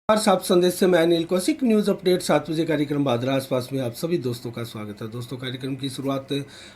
साफ संदेश से मैं अनिल कौशिक। न्यूज़ अपडेट 7 बजे कार्यक्रम बादरा आसपास में आप सभी दोस्तों का स्वागत है। दोस्तों, कार्यक्रम की शुरुआत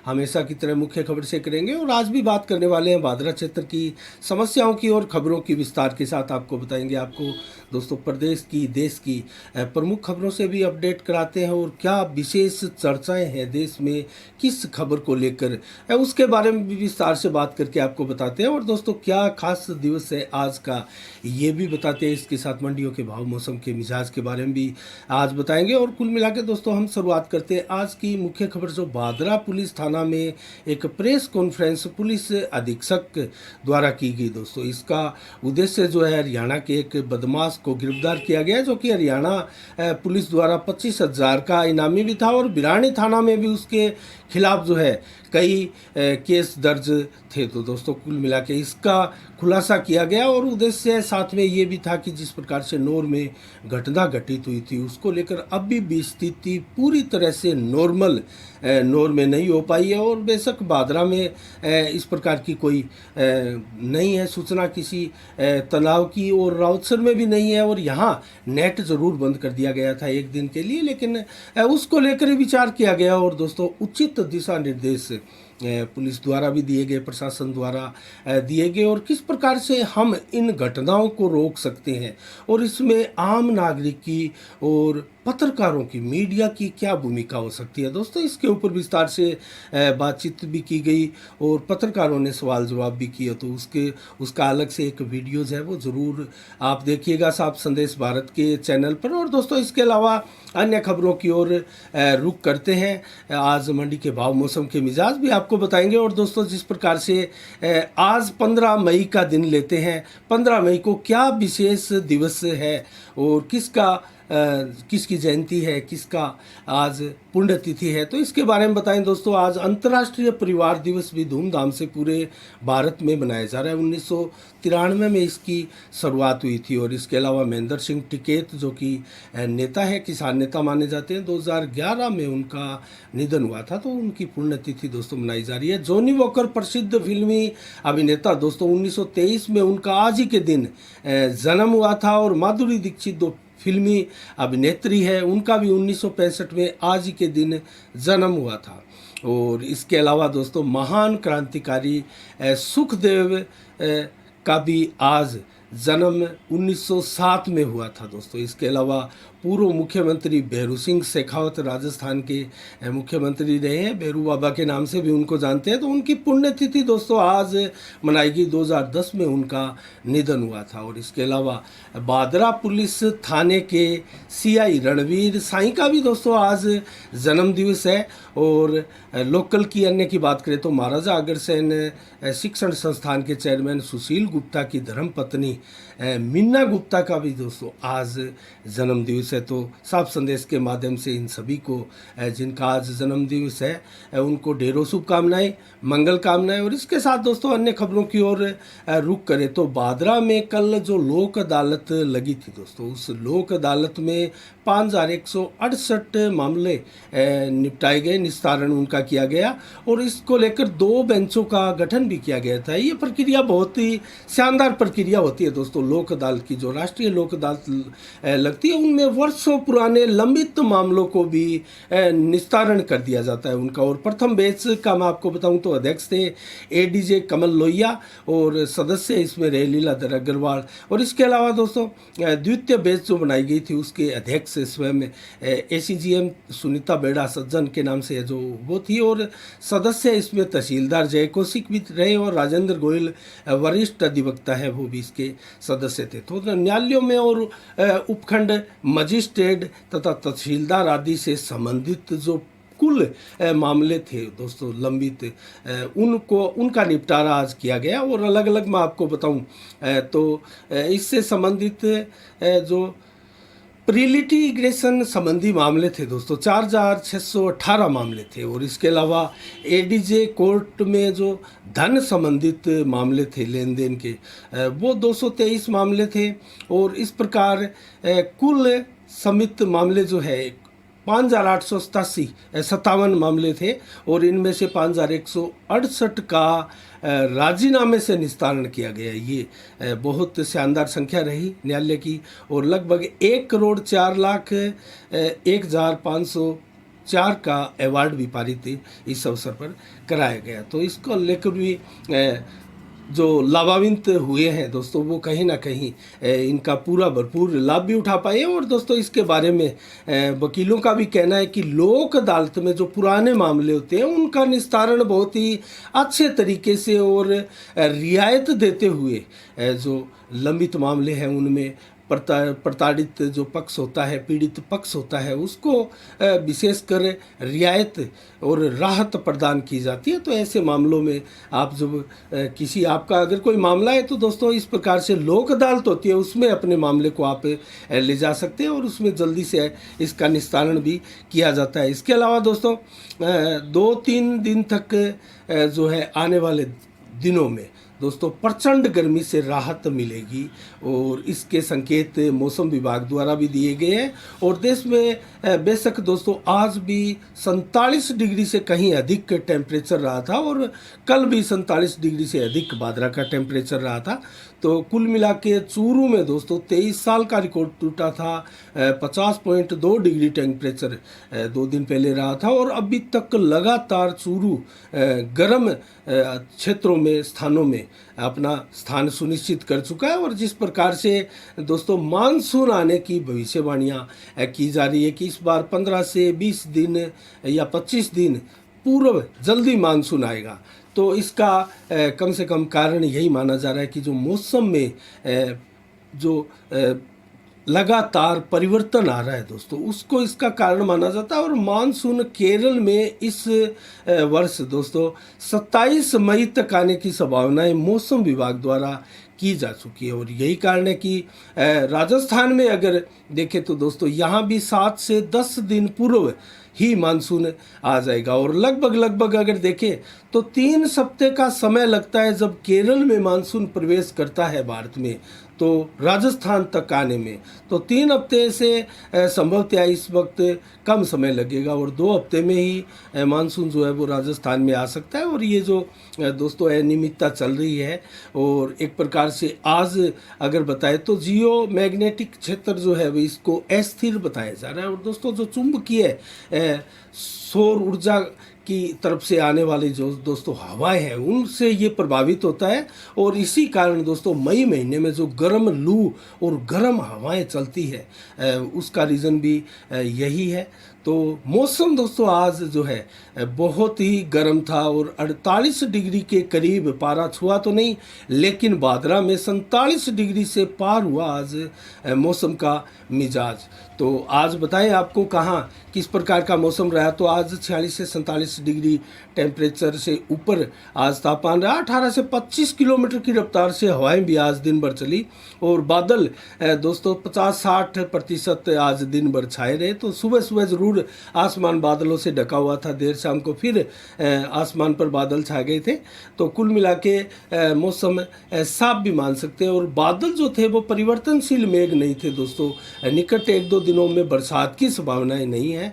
हमेशा की तरह मुख्य खबर से करेंगे और आज भी बात करने वाले हैं बादरा क्षेत्र की समस्याओं की और खबरों की विस्तार के साथ आपको बताएंगे। आपको दोस्तों प्रदेश की, देश की प्रमुख खबरों से भी अपडेट कराते हैं और क्या विशेष चर्चाएँ हैं देश में किस खबर को लेकर, उसके बारे में भी विस्तार से बात करके आपको बताते हैं। और दोस्तों, क्या खास दिवस है आज का, ये भी बताते हैं। इसके साथ मंडियों के भाव, मौसम के मिजाज के बारे में भी आज बताएंगे। और कुल मिलाकर दोस्तों हम शुरुआत करते हैं आज की मुख्य खबर जो बादरा पुलिस थाना में एक प्रेस कॉन्फ्रेंस पुलिस अधीक्षक द्वारा की गई। दोस्तों, इसका उद्देश्य जो है हरियाणा के एक बदमाश को गिरफ्तार किया गया, जो कि हरियाणा पुलिस द्वारा 25,000 का इनामी भी था और बिरानी थाना में भी उसके खिलाफ जो है कई केस दर्ज थे। तो दोस्तों, कुल मिला के इसका खुलासा किया गया और उद्देश्य साथ में ये भी था कि जिस प्रकार से नौर में घटना घटित हुई थी उसको लेकर अभी भी स्थिति पूरी तरह से नौर में नहीं हो पाई है। और बेशक बादरा में इस प्रकार की कोई नहीं है सूचना किसी तनाव की, और राउतसर में भी नहीं है। और यहाँ नेट ज़रूर बंद कर दिया गया था एक दिन के लिए, लेकिन उसको लेकर विचार किया गया और दोस्तों उचित दिशा निर्देश पुलिस द्वारा भी दिए गए, प्रशासन द्वारा दिए गए, और किस प्रकार से हम इन घटनाओं को रोक सकते हैं और इसमें आम नागरिक की और पत्रकारों की, मीडिया की क्या भूमिका हो सकती है। दोस्तों, इसके ऊपर विस्तार से बातचीत भी की गई और पत्रकारों ने सवाल जवाब भी किए। तो उसका अलग से एक वीडियोज़ है, वो ज़रूर आप देखिएगा साफ संदेश भारत के चैनल पर। और दोस्तों, इसके अलावा अन्य खबरों की ओर रुख करते हैं। आज मंडी के भाव, मौसम के मिजाज भी आपको बताएंगे। और दोस्तों, जिस प्रकार से आज 15 मई का दिन लेते हैं, 15 मई को क्या विशेष दिवस है और किसकी जयंती है, किसका आज पुण्यतिथि है, तो इसके बारे में बताएं। दोस्तों, आज अंतर्राष्ट्रीय परिवार दिवस भी धूमधाम से पूरे भारत में मनाया जा रहा है। 1993 में इसकी शुरुआत हुई थी। और इसके अलावा महेंद्र सिंह टिकैत जो कि नेता है, किसान नेता माने जाते हैं, 2011 में उनका निधन हुआ था, तो उनकी पुण्यतिथि दोस्तों मनाई जा रही है। जॉनी वॉकर प्रसिद्ध फिल्मी अभिनेता, दोस्तों 1923 में उनका आज ही के दिन जन्म हुआ था। और माधुरी दीक्षित दो फिल्मी अभिनेत्री है, उनका भी 1965 में आज ही के दिन जन्म हुआ था। और इसके अलावा दोस्तों महान क्रांतिकारी सुखदेव का भी आज जन्म 1907 में हुआ था। दोस्तों, इसके अलावा पूर्व मुख्यमंत्री भैरू सिंह शेखावत राजस्थान के मुख्यमंत्री रहे हैं, भैरू बाबा के नाम से भी उनको जानते हैं, तो उनकी पुण्यतिथि दोस्तों आज मनाएगी। 2010 में उनका निधन हुआ था। और इसके अलावा बादरा पुलिस थाने के सीआई रणवीर साई का भी दोस्तों आज जन्मदिवस है। और लोकल की अन्य की बात करें तो महाराजा अग्रसेन शिक्षण संस्थान के चेयरमैन सुशील गुप्ता की धर्मपत्नी मीना गुप्ता का भी दोस्तों आज जन्मदिवस है। तो साफ संदेश के माध्यम से इन सभी को जिनका आज जन्मदिवस है उनको ढेरों शुभकामनाएं, मंगल कामनाएं। और इसके साथ दोस्तों अन्य खबरों की ओर रुख करें तो बादरा में कल जो लोक अदालत लगी थी दोस्तों, उस लोक अदालत में 5,168 मामले निपटाए गए, निस्तारण उनका किया गया। और इसको लेकर 2 बेंचों का गठन भी किया गया था। ये प्रक्रिया बहुत ही शानदार प्रक्रिया होती है दोस्तों। लोक अदालत की जो राष्ट्रीय लोक अदालत लगती है, उनमें वर्षों पुराने लंबित मामलों को भी निस्तारण कर दिया जाता है उनका। और प्रथम बेंच का मैं आपको बताऊं तो अध्यक्ष थे एडीजे कमल लोहिया और सदस्य इसमें रहे लीलाधर अग्रवाल। और इसके अलावा दोस्तों द्वितीय बेंच जो बनाई गई थी उसके अध्यक्ष स्वयं एसीजीएम सुनीता बेड़ा सज्जन के नाम से जो वो थी। और सदस्य इसमें तहसीलदार जय कौशिक भी रहे और राजेंद्र गोयल वरिष्ठ अधिवक्ता है, वो भी इसके सदस्य थे। तो न्यायालयों में और उपखंड मजिस्ट्रेट तथा तहसीलदार आदि से संबंधित जो कुल मामले थे दोस्तों लंबित, उनका निपटारा आज किया गया। और अलग अलग मैं आपको बताऊं तो इससे संबंधित जो प्रीलिटिगेशन संबंधी मामले थे दोस्तों 4,618 मामले थे। और इसके अलावा एडीजे कोर्ट में जो धन संबंधित मामले थे लेन देन के, वो 223 मामले थे। और इस प्रकार कुल समित मामले जो है 57 मामले थे और इनमें से 5168 का राजीनामे से निस्तारण किया गया। ये बहुत शानदार संख्या रही न्यायालय की और लगभग 1,04,01,504 का अवार्ड भी पारित इस अवसर पर कराया गया। तो इसको लेकर भी जो लाभान्वित हुए हैं दोस्तों, वो कहीं ना कहीं इनका पूरा भरपूर लाभ भी उठा पाए। और दोस्तों इसके बारे में वकीलों का भी कहना है कि लोक अदालत में जो पुराने मामले होते हैं उनका निस्तारण बहुत ही अच्छे तरीके से और रियायत देते हुए जो लंबित मामले हैं उनमें प्रताड़ित जो पक्ष होता है, पीड़ित पक्ष होता है, उसको विशेषकर रियायत और राहत प्रदान की जाती है। तो ऐसे मामलों में आप जब आपका अगर कोई मामला है तो दोस्तों इस प्रकार से लोक अदालत होती है, उसमें अपने मामले को आप ले जा सकते हैं और उसमें जल्दी से इसका निस्तारण भी किया जाता है। इसके अलावा दोस्तों 2-3 दिन तक जो है आने वाले दिनों में दोस्तों प्रचंड गर्मी से राहत मिलेगी और इसके संकेत मौसम विभाग द्वारा भी दिए गए हैं। और देश में बेशक दोस्तों आज भी 47 डिग्री से कहीं अधिक टेम्परेचर रहा था और कल भी 47 डिग्री से अधिक बादरा का टेम्परेचर रहा था। तो कुल मिला के चूरू में दोस्तों 23 साल का रिकॉर्ड टूटा था। 50.2 डिग्री टेम्परेचर 2 दिन पहले रहा था और अभी तक लगातार चूरू गर्म क्षेत्रों में स्थानों में अपना स्थान सुनिश्चित कर चुका है। और जिस प्रकार से दोस्तों मानसून आने की भविष्यवाणियाँ की जा रही है कि इस बार 15 से 20 दिन या 25 दिन पूर्व जल्दी मानसून आएगा, तो इसका कम से कम कारण यही माना जा रहा है कि जो मौसम में जो लगातार परिवर्तन आ रहा है दोस्तों, उसको इसका कारण माना जाता है। और मानसून केरल में इस वर्ष दोस्तों 27 मई तक आने की संभावनाएं मौसम विभाग द्वारा की जा चुकी है। और यही कारण है कि राजस्थान में अगर देखें तो दोस्तों यहाँ भी 7 से 10 दिन पूर्व ही मानसून आ जाएगा। और लगभग अगर देखें तो 3 हफ्ते का समय लगता है जब केरल में मानसून प्रवेश करता है भारत में, तो राजस्थान तक आने में तो 3 हफ्ते से संभवतः इस वक्त कम समय लगेगा और 2 हफ्ते में ही मानसून जो है वो राजस्थान में आ सकता है। और ये जो दोस्तों अनियमितता चल रही है और एक प्रकार से आज अगर बताए तो जियो मैग्नेटिक क्षेत्र जो है वो इसको अस्थिर बताया जा रहा है। और दोस्तों जो चुंबकीय सौर ऊर्जा की तरफ से आने वाली जो दोस्तों हवाएं हैं उनसे ये प्रभावित होता है। और इसी कारण दोस्तों मई महीने में जो गर्म लू और गर्म हवाएं चलती है उसका रीज़न भी यही है। तो मौसम दोस्तों आज जो है बहुत ही गर्म था और 48 डिग्री के करीब पारा छुआ तो नहीं, लेकिन बादरा में 47 डिग्री से पार हुआ आज मौसम का मिजाज। तो आज बताएं आपको कहाँ किस प्रकार का मौसम रहा। तो आज 46 से 47 डिग्री टेम्परेचर से ऊपर आज तापमान रहा। 18 से 25 किलोमीटर की रफ्तार से हवाएं भी आज दिन भर चली और बादल दोस्तों 50-60% आज दिन भर छाए रहे। तो सुबह ज़रूर आसमान बादलों से ढका हुआ था, देर शाम को फिर आसमान पर बादल छा गए थे। तो कुल मिला के मौसम साफ भी मान सकते हैं। और बादल जो थे वो परिवर्तनशील मेघ नहीं थे दोस्तों, निकट 1-2 दिनों में बरसात की संभावनाएं नहीं है।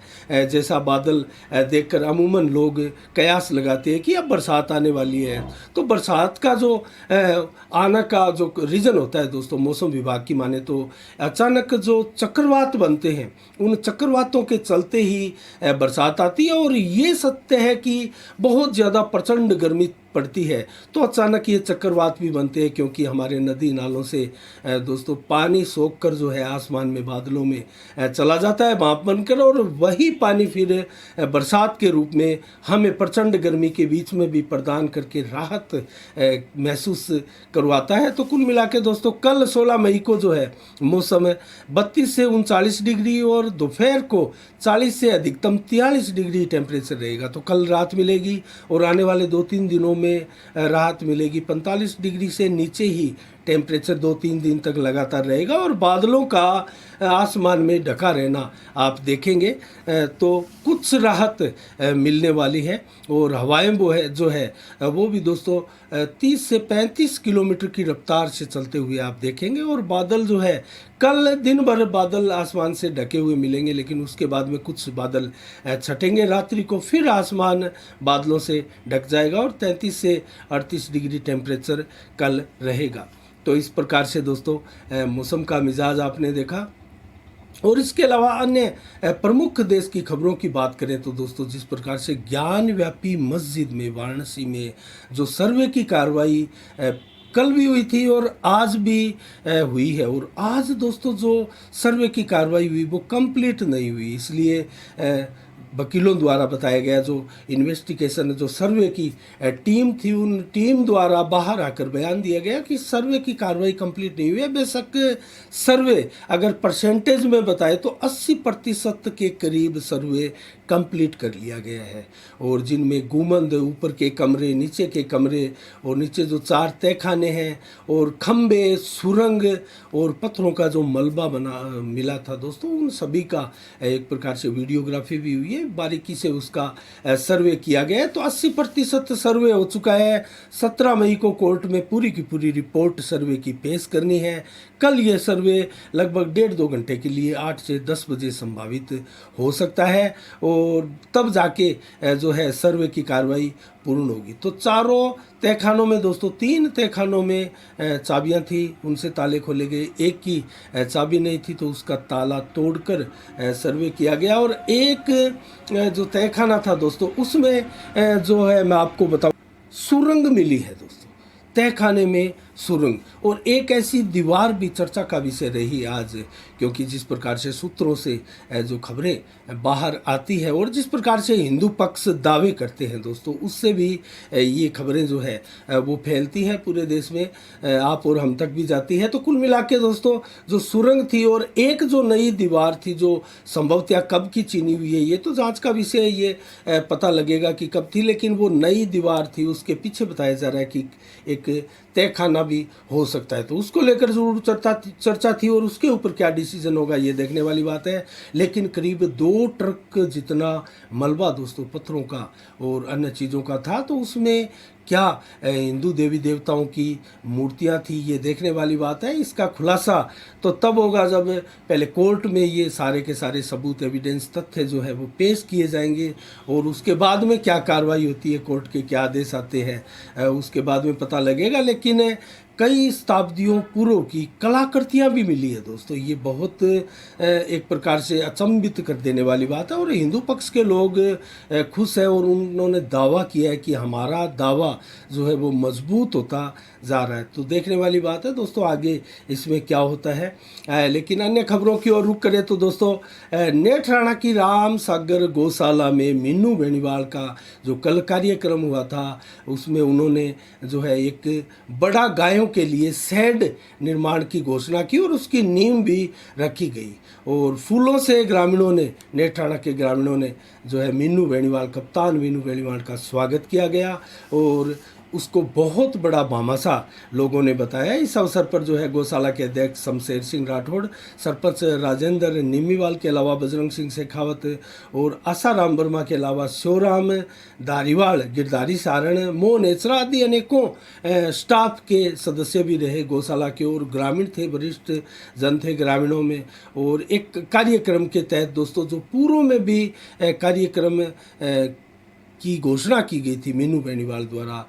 जैसा बादल देखकर अमूमन लोग कयास लगाते हैं कि अब बरसात आने वाली है। तो बरसात का जो आना का जो रीज़न होता है दोस्तों मौसम विभाग की माने तो अचानक जो चक्रवात बनते हैं उन चक्रवातों के चलते ही बरसात आती है। और ये सत्य है कि बहुत ज़्यादा प्रचंड गर्मी पड़ती है तो अचानक ये चक्रवात भी बनते हैं, क्योंकि हमारे नदी नालों से दोस्तों पानी सोख कर जो है आसमान में बादलों में चला जाता है भाप बनकर, और वही पानी फिर बरसात के रूप में हमें प्रचंड गर्मी के बीच में भी प्रदान करके राहत महसूस करवाता है। तो कुल मिला के दोस्तों कल 16 मई को जो है मौसम 32 से 39 डिग्री और दोपहर को 40 से अधिकतम 43 डिग्री टेम्परेचर रहेगा। तो कल रात मिलेगी और आने वाले 2-3 दिनों में राहत मिलेगी। 45 डिग्री से नीचे ही टेम्परेचर 2-3 दिन तक लगातार रहेगा और बादलों का आसमान में ढका रहना आप देखेंगे। तो कुछ राहत मिलने वाली है और हवाएं जो है वो भी दोस्तों 30 से 35 किलोमीटर की रफ्तार से चलते हुए आप देखेंगे। और बादल जो है कल दिन भर बादल आसमान से ढके हुए मिलेंगे, लेकिन उसके बाद में कुछ बादल छटेंगे। रात्रि को फिर आसमान बादलों से ढक जाएगा और 33 से 38 डिग्री टेम्परेचर कल रहेगा। तो इस प्रकार से दोस्तों मौसम का मिजाज आपने देखा। और इसके अलावा अन्य प्रमुख देश की खबरों की बात करें तो दोस्तों जिस प्रकार से ज्ञान व्यापी मस्जिद में वाराणसी में जो सर्वे की कार्रवाई कल भी हुई थी और आज भी हुई है, और आज दोस्तों जो सर्वे की कार्रवाई हुई वो कंप्लीट नहीं हुई, इसलिए वकीलों द्वारा बताया गया जो इन्वेस्टिगेशन जो सर्वे की टीम थी उन टीम द्वारा बाहर आकर बयान दिया गया कि सर्वे की कार्रवाई कंप्लीट नहीं हुई है। बेशक सर्वे अगर परसेंटेज में बताए तो 80% के करीब सर्वे कंप्लीट कर लिया गया है, और जिनमें गुंबद, ऊपर के कमरे, नीचे के कमरे और नीचे जो 4 तहखाने हैं और खंबे, सुरंग और पत्थरों का जो मलबा बना मिला था दोस्तों, उन सभी का एक प्रकार से वीडियोग्राफी भी हुई है, बारीकी से उसका सर्वे किया गया है। तो 80% सर्वे हो चुका है। 17 मई को कोर्ट में पूरी की पूरी रिपोर्ट सर्वे की पेश करनी है। कल ये सर्वे लगभग 1.5-2 घंटे के लिए 8 से 10 बजे संभावित हो सकता है, और तब जाके जो है सर्वे की कार्रवाई पूर्ण होगी। तो चारों तहखानों में दोस्तों 3 तहखानों में चाबियां थी, उनसे ताले खोले गए। एक की चाबी नहीं थी तो उसका ताला तोड़कर सर्वे किया गया, और एक जो तहखाना था दोस्तों उसमें जो है मैं आपको बताऊं सुरंग मिली है दोस्तों, तहखाने में सुरंग। और एक ऐसी दीवार भी चर्चा का विषय रही आज, क्योंकि जिस प्रकार से सूत्रों से जो खबरें बाहर आती है और जिस प्रकार से हिंदू पक्ष दावे करते हैं दोस्तों, उससे भी ये खबरें जो है वो फैलती हैं पूरे देश में, आप और हम तक भी जाती है। तो कुल मिला के दोस्तों जो सुरंग थी और एक जो नई दीवार थी जो संभवतः कब की चीनी हुई है ये तो जांच का विषय है, ये पता लगेगा कि कब थी, लेकिन वो नई दीवार थी। उसके पीछे बताया जा रहा है कि एक तहखाना भी हो सकता है, तो उसको लेकर जरूर चर्चा थी, और उसके ऊपर क्या डिसीजन होगा ये देखने वाली बात है। लेकिन करीब 2 ट्रक जितना मलबा दोस्तों पत्थरों का और अन्य चीज़ों का था, तो उसमें क्या हिंदू देवी देवताओं की मूर्तियां थी ये देखने वाली बात है। इसका खुलासा तो तब होगा जब पहले कोर्ट में ये सारे के सारे सबूत, एविडेंस, तथ्य जो है वो पेश किए जाएंगे, और उसके बाद में क्या कार्रवाई होती है, कोर्ट के क्या आदेश आते हैं उसके बाद में पता लगेगा। लेकिन कई शताब्दियों पूर्व की कलाकृतियाँ भी मिली है दोस्तों, ये बहुत एक प्रकार से अचंभित कर देने वाली बात है। और हिंदू पक्ष के लोग खुश हैं और उन्होंने दावा किया है कि हमारा दावा जो है वो मजबूत होता जा रहा है। तो देखने वाली बात है दोस्तों आगे इसमें क्या होता है। लेकिन अन्य खबरों की ओर रुख करें तो दोस्तों नेठ राणा की राम सागर गौशाला में मीनू बेनीवाल का जो कल कार्यक्रम हुआ था उसमें उन्होंने जो है एक बड़ा गायों के लिए शेड निर्माण की घोषणा की और उसकी नींव भी रखी गई, और फूलों से ग्रामीणों ने, नेठ राणा के ग्रामीणों ने जो है मीनू बेनीवाल, कप्तान मीनू बेनीवाल का स्वागत किया गया, और उसको बहुत बड़ा भामासा लोगों ने बताया। इस अवसर पर जो है गौशाला के अध्यक्ष शमशेर सिंह राठौड़, सरपंच राजेंद्र निम्मीवाल के अलावा बजरंग सिंह शेखावत और आसाराम वर्मा के अलावा शिवराम धारीवाल, गिरधारी सारण, मोहन नेचरा आदि अनेकों स्टाफ के सदस्य भी रहे गौशाला के, और ग्रामीण थे, वरिष्ठ जन थे ग्रामीणों में। और एक कार्यक्रम के तहत दोस्तों जो पूर्व में भी कार्यक्रम की घोषणा की गई थी मीनू बेनीवाल द्वारा,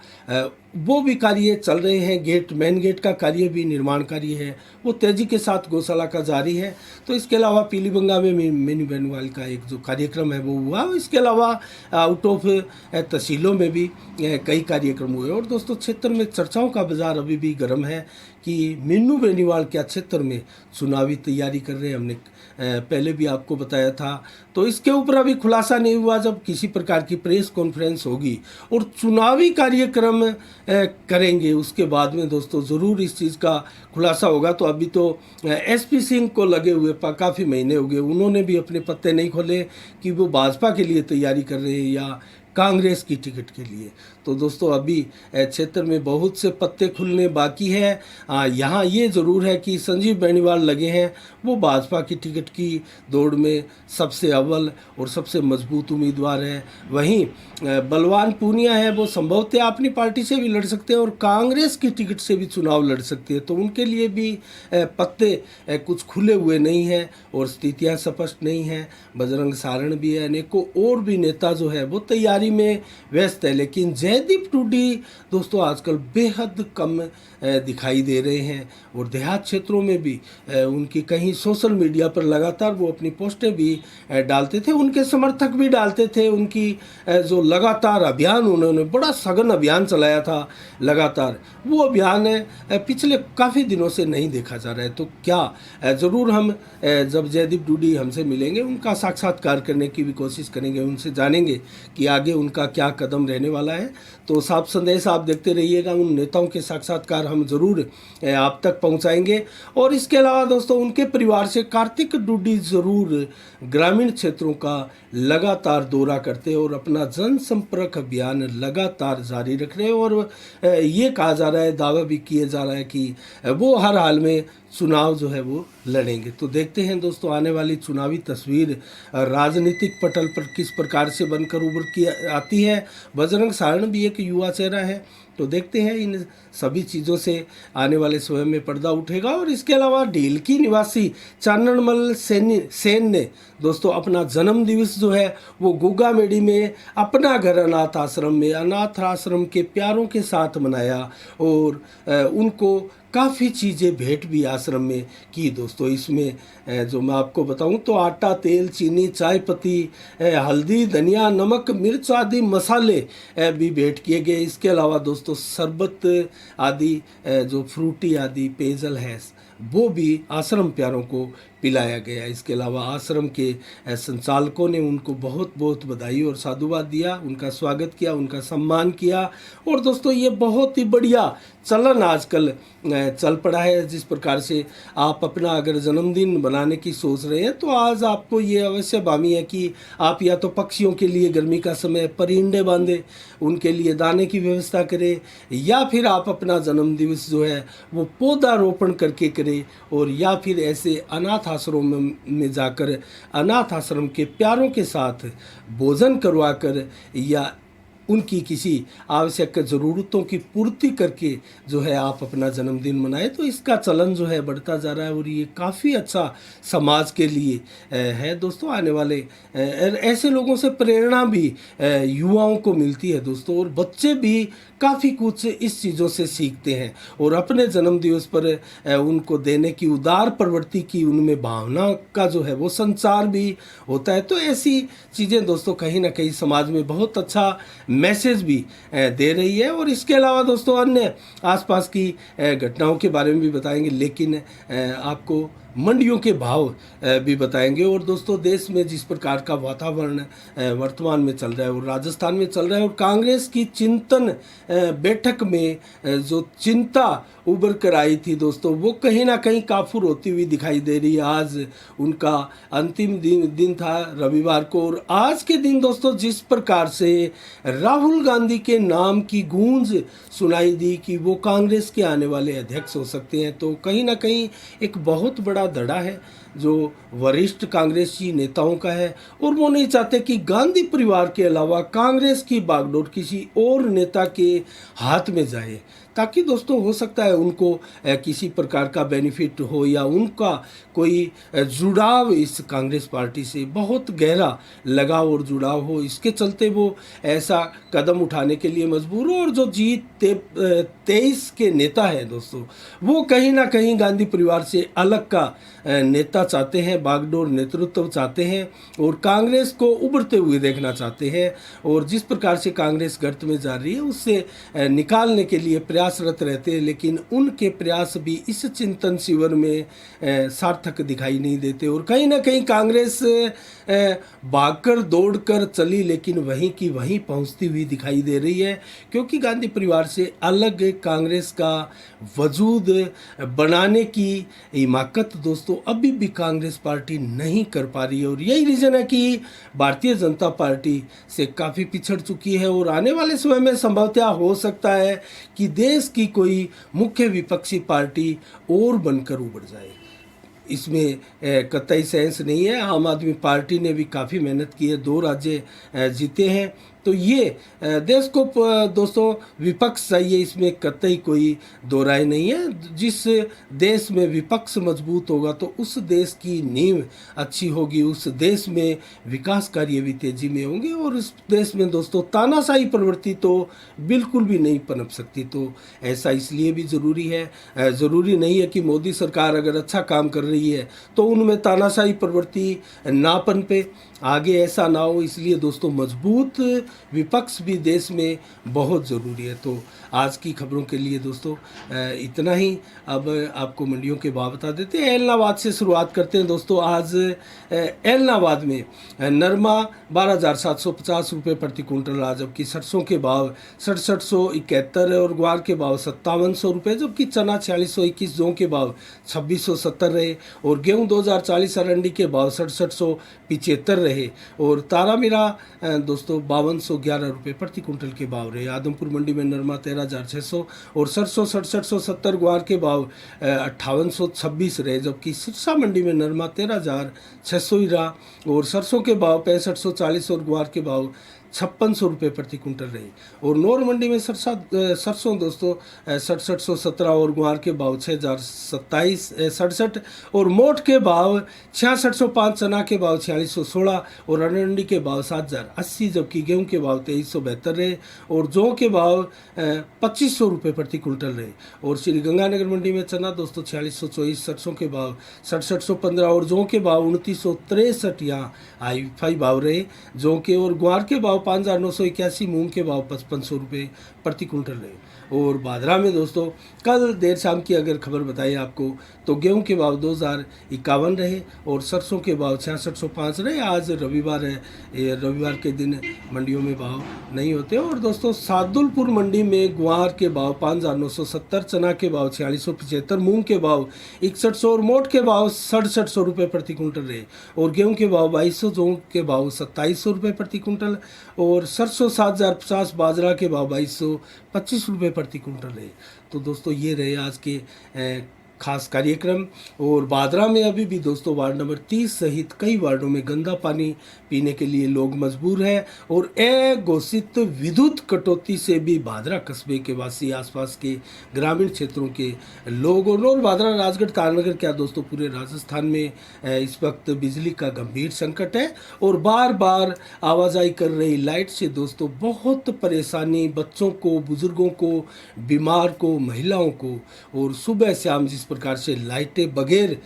वो भी कार्य चल रहे हैं। गेट, मेन गेट का कार्य भी, निर्माण कार्य है वो तेज़ी के साथ गौशाला का जारी है। तो इसके अलावा पीलीबंगा में मीनू बेनीवाल का एक जो कार्यक्रम है वो हुआ। इसके अलावा आउट ऑफ तहसीलों में भी कई कार्यक्रम हुए। और दोस्तों क्षेत्र में चर्चाओं का बाजार अभी भी गर्म है कि मीनू बेनीवाल क्या क्षेत्र में चुनावी तैयारी कर रहे हैं। हमने पहले भी आपको बताया था, तो इसके ऊपर अभी खुलासा नहीं हुआ। जब किसी प्रकार की प्रेस कॉन्फ्रेंस होगी और चुनावी कार्यक्रम करेंगे उसके बाद में दोस्तों ज़रूर इस चीज़ का खुलासा होगा। तो अभी तो एसपी सिंह को लगे हुए काफ़ी महीने हो गए, उन्होंने भी अपने पत्ते नहीं खोले कि वो भाजपा के लिए तैयारी कर रहे हैं या कांग्रेस की टिकट के लिए। तो दोस्तों अभी क्षेत्र में बहुत से पत्ते खुलने बाकी है। यहाँ ये ज़रूर है कि संजीव बेनीवाल लगे हैं, वो भाजपा की टिकट की दौड़ में सबसे अव्वल और सबसे मजबूत उम्मीदवार है। वहीं बलवान पूनिया है, वो संभवतः अपनी पार्टी से भी लड़ सकते हैं और कांग्रेस की टिकट से भी चुनाव लड़ सकते हैं। तो उनके लिए भी पत्ते कुछ खुले हुए नहीं हैं और स्थितियाँ स्पष्ट नहीं हैं। बजरंग सारण भी है, अनेकों और भी नेता जो है वो तैयारी में व्यस्त है। लेकिन जयदीप टूडी दोस्तों आजकल बेहद कम दिखाई दे रहे हैं और देहात क्षेत्रों में भी उनकी कहीं सोशल मीडिया पर लगातार वो अपनी पोस्टें भी डालते थे, उनके समर्थक भी डालते थे। उनकी जो लगातार अभियान उन्होंने बड़ा सघन अभियान चलाया था लगातार, वो अभियान पिछले काफ़ी दिनों से नहीं देखा जा रहा है। तो क्या ज़रूर हम जब जयदीप टूडी हमसे मिलेंगे उनका साक्षात्कार करने की भी कोशिश करेंगे, उनसे जानेंगे कि आगे उनका क्या कदम रहने वाला है। तो साफ संदेश आप देखते रहिएगा, उन नेताओं के साक्षात्कार हम ज़रूर आप तक पहुंचाएंगे। और इसके अलावा दोस्तों उनके परिवार से कार्तिक टूडी ज़रूर ग्रामीण क्षेत्रों का लगातार दौरा करते हैं और अपना जनसंपर्क अभियान लगातार जारी रख रहे हैं। और ये कहा जा रहा है, दावा भी किया जा रहा है कि वो हर हाल में चुनाव जो है वो लड़ेंगे। तो देखते हैं दोस्तों आने वाली चुनावी तस्वीर राजनीतिक पटल पर किस प्रकार से बनकर उभर की आती है। बजरंग सारण भी एक युवा चेहरा है, तो देखते हैं इन सभी चीज़ों से आने वाले समय में पर्दा उठेगा। और इसके अलावा ढीलकी निवासी चाननमल सेन ने दोस्तों अपना जन्म दिवस जो है वो गुग्गा मेडी में अपना घर अनाथ आश्रम के प्यारों के साथ मनाया और उनको काफ़ी चीज़ें भेंट भी आश्रम में की दोस्तों। इसमें जो मैं आपको बताऊं तो आटा, तेल, चीनी, चाय पत्ती, हल्दी, धनिया, नमक, मिर्च आदि मसाले भी भेंट किए गए। इसके अलावा दोस्तों शरबत आदि जो फ्रूटी आदि पेयजल है वो भी आश्रम प्यारों को पिलाया गया। इसके अलावा आश्रम के संचालकों ने उनको बहुत बहुत बधाई और साधुवाद दिया, उनका स्वागत किया, उनका सम्मान किया। और दोस्तों ये बहुत ही बढ़िया चलन आजकल चल पड़ा है। जिस प्रकार से आप अपना अगर जन्मदिन बनाने की सोच रहे हैं तो आज आपको ये अवश्य बामी है कि आप या तो पक्षियों के लिए गर्मी का समय परिंदे बांधे, उनके लिए दाने की व्यवस्था करें, या फिर आप अपना जन्म दिवस जो है वो पौधारोपण करके करें, और या फिर ऐसे अनाथ आश्रम में जाकर अनाथ आश्रम के प्यारों के साथ भोजन करवा कर या उनकी किसी आवश्यक ज़रूरतों की पूर्ति करके जो है आप अपना जन्मदिन मनाएं। तो इसका चलन जो है बढ़ता जा रहा है और ये काफ़ी अच्छा समाज के लिए है दोस्तों। आने वाले ऐसे लोगों से प्रेरणा भी युवाओं को मिलती है दोस्तों, और बच्चे भी काफ़ी कुछ इस चीज़ों से सीखते हैं और अपने जन्मदिवस पर उनको देने की उदार प्रवृत्ति की उनमें भावना का जो है वो संचार भी होता है। तो ऐसी चीज़ें दोस्तों कहीं ना कहीं समाज में बहुत अच्छा मैसेज भी दे रही है। और इसके अलावा दोस्तों अन्य आसपास की घटनाओं के बारे में भी बताएंगे, लेकिन आपको मंडियों के भाव भी बताएंगे। और दोस्तों देश में जिस प्रकार का वातावरण वर्तमान में चल रहा है और राजस्थान में चल रहा है, और कांग्रेस की चिंतन बैठक में जो चिंता उभर कर आई थी दोस्तों, वो कहीं ना कहीं काफुर होती हुई दिखाई दे रही है। आज उनका अंतिम दिन था रविवार को, और आज के दिन दोस्तों जिस प्रकार से राहुल गांधी के नाम की गूंज सुनाई दी कि वो कांग्रेस के आने वाले अध्यक्ष हो सकते हैं, तो कहीं ना कहीं एक बहुत बड़ा धड़ा है जो वरिष्ठ कांग्रेसी नेताओं का है। और वो नहीं चाहते कि गांधी परिवार के अलावा कांग्रेस की बागडोर किसी और नेता के हाथ में जाए, ताकि दोस्तों हो सकता है उनको किसी प्रकार का बेनिफिट हो या उनका कोई जुड़ाव इस कांग्रेस पार्टी से बहुत गहरा लगाव और जुड़ाव हो, इसके चलते वो ऐसा कदम उठाने के लिए मजबूर हो। और जो G23 के नेता हैं दोस्तों, वो कहीं ना कहीं गांधी परिवार से अलग का नेता चाहते हैं, बागडोर नेतृत्व चाहते हैं और कांग्रेस को उभरते हुए देखना चाहते हैं। और जिस प्रकार से कांग्रेस गर्त में जा रही है उससे निकालने के लिए प्रयासरत रहते हैं, लेकिन उनके प्रयास भी इस चिंतन शिविर में सार्थक दिखाई नहीं देते। और कहीं ना कहीं कांग्रेस भागकर दौड़कर चली, लेकिन वहीं की वहीं पहुंचती हुई दिखाई दे रही है, क्योंकि गांधी परिवार से अलग कांग्रेस का वजूद बनाने की हिमाकत दोस्तों अभी भी कांग्रेस पार्टी नहीं कर पा रही है और यही रीज़न है कि भारतीय जनता पार्टी से काफ़ी पिछड़ चुकी है और आने वाले समय में संभवतः हो सकता है कि देश की कोई मुख्य विपक्षी पार्टी और बनकर उभर जाए। इसमें कतई सेंस नहीं है। आम आदमी पार्टी ने भी काफ़ी मेहनत की है, 2 राज्य जीते हैं, तो ये देश को दोस्तों विपक्ष चाहिए, इसमें कतई कोई दो राय नहीं है। जिस देश में विपक्ष मजबूत होगा तो उस देश की नींव अच्छी होगी, उस देश में विकास कार्य भी तेजी में होंगे और उस देश में दोस्तों तानाशाही प्रवृत्ति तो बिल्कुल भी नहीं पनप सकती। तो ऐसा इसलिए भी ज़रूरी है, ज़रूरी नहीं है कि मोदी सरकार अगर अच्छा काम कर रही है तो उनमें तानाशाही प्रवृत्ति ना पनपे, आगे ऐसा ना हो। इसलिए दोस्तों मजबूत विपक्ष भी देश में बहुत ज़रूरी है। तो आज की खबरों के लिए दोस्तों इतना ही। अब आपको मंडियों के भाव बता देते हैं। एलनाबाद से शुरुआत करते हैं दोस्तों। आज एलनाबाद में नरमा 12,750 रुपये प्रति कुंटल रहा, जबकि सरसों के भाव 6771 और ग्वार के भाव 5700 रुपये, जबकि चना 4621, जौ के भाव 2670 रहे और गेहूँ 2040 अरंडी के भाव 6775 रहे और तारामीरा दोस्तों 5211 रुपये प्रति कुंटल के भाव रहे। आदमपुर मंडी में नरमा 13,600 और सरसों 6770, ग्वार के भाव 5826 रहे, जबकि सिरसा मंडी में नरमा 13,600 ही रहा और सरसों के भाव 6540 और ग्वार के भाव 5600 रुपये प्रति कुंटल रही। और नौर मंडी में सरसों दोस्तों 6717 और ग्वार के भाव 6067 और मोठ के भाव 6605, चना के भाव 4616 और अरंडी के भाव 7080, जबकि गेहूं के भाव 2372 रहे और जौ के भाव 2500 रुपये प्रति कुंटल रहे। और श्री गंगानगर मंडी में चना दोस्तों 4624, सरसों के भाव 6715 और जौ के भाव 2963 यहाँ हाई भाव रहे, जौ के और ग्वार के भाव 5,981, मूंग के भाव 5500 रुपये प्रति कुंटल रहे। और बादरा में दोस्तों कल देर शाम की अगर खबर बताई आपको तो गेहूं के भाव 2051 रहे और सरसों के भाव 6605 रहे। आज रविवार है, रविवार के दिन मंडियों में भाव नहीं होते। और दोस्तों सादुलपुर मंडी में ग्वार के भाव 5,970, चना के भाव 4675, मूंग के भाव 6100 और मोठ के भाव 6700 रुपये प्रति कुंटल रहे और गेहूं के भाव 2200, जौ के भाव 2700 रुपये प्रति कुंटल और सरसों 7050, बाजरा के भाव 2225 रुपये प्रति कुंटल रहे। तो दोस्तों ये रहे आज के खास कार्यक्रम। और बादरा में अभी भी दोस्तों वार्ड नंबर 30 सहित कई वार्डों में गंदा पानी पीने के लिए लोग मजबूर हैं और अघोषित विद्युत कटौती से भी बादरा कस्बे के वासी, आसपास के ग्रामीण क्षेत्रों के लोग और बादरा, राजगढ़, तारानगर क्या दोस्तों पूरे राजस्थान में इस वक्त बिजली का गंभीर संकट है और बार बार आवाजाही कर रही लाइट से दोस्तों बहुत परेशानी, बच्चों को, बुजुर्गों को, बीमार को, महिलाओं को। और सुबह शाम जिस प्रकार से लाइटें बगैर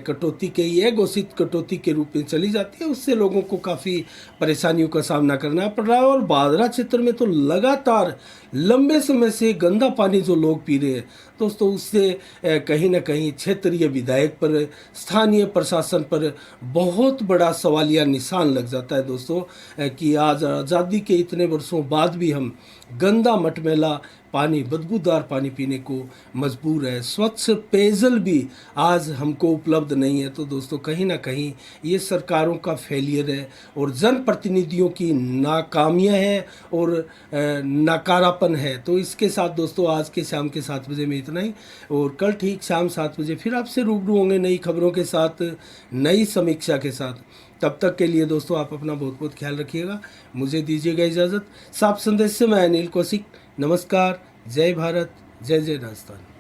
कटौती के ही अघोषित कटौती के रूप में चली जाती है, उससे लोगों को काफ़ी परेशानियों का सामना करना पड़ रहा है। और बादरा क्षेत्र में तो लगातार लंबे समय से गंदा पानी जो लोग पी रहे हैं दोस्तों, उससे कहीं ना कहीं क्षेत्रीय विधायक पर, स्थानीय प्रशासन पर बहुत बड़ा सवालिया निशान लग जाता है दोस्तों कि आज आज़ादी के इतने वर्षों बाद भी हम गंदा मटमैला पानी, बदबूदार पानी पीने को मजबूर है। स्वच्छ पेयजल भी आज हमको उपलब्ध नहीं है। तो दोस्तों कहीं ना कहीं ये सरकारों का फेलियर है और जनप्रतिनिधियों की नाकामियाँ हैं और नकारापन है। तो इसके साथ दोस्तों आज के शाम के 7 बजे में इतना ही और कल ठीक शाम 7 बजे फिर आपसे रूबरू होंगे नई खबरों के साथ, नई समीक्षा के साथ। तब तक के लिए दोस्तों आप अपना बहुत बहुत ख्याल रखिएगा। मुझे दीजिएगा इजाज़त। साफ संदेश से मैं अनिल कौशिक। नमस्कार, जय भारत, जय जय राजस्थान।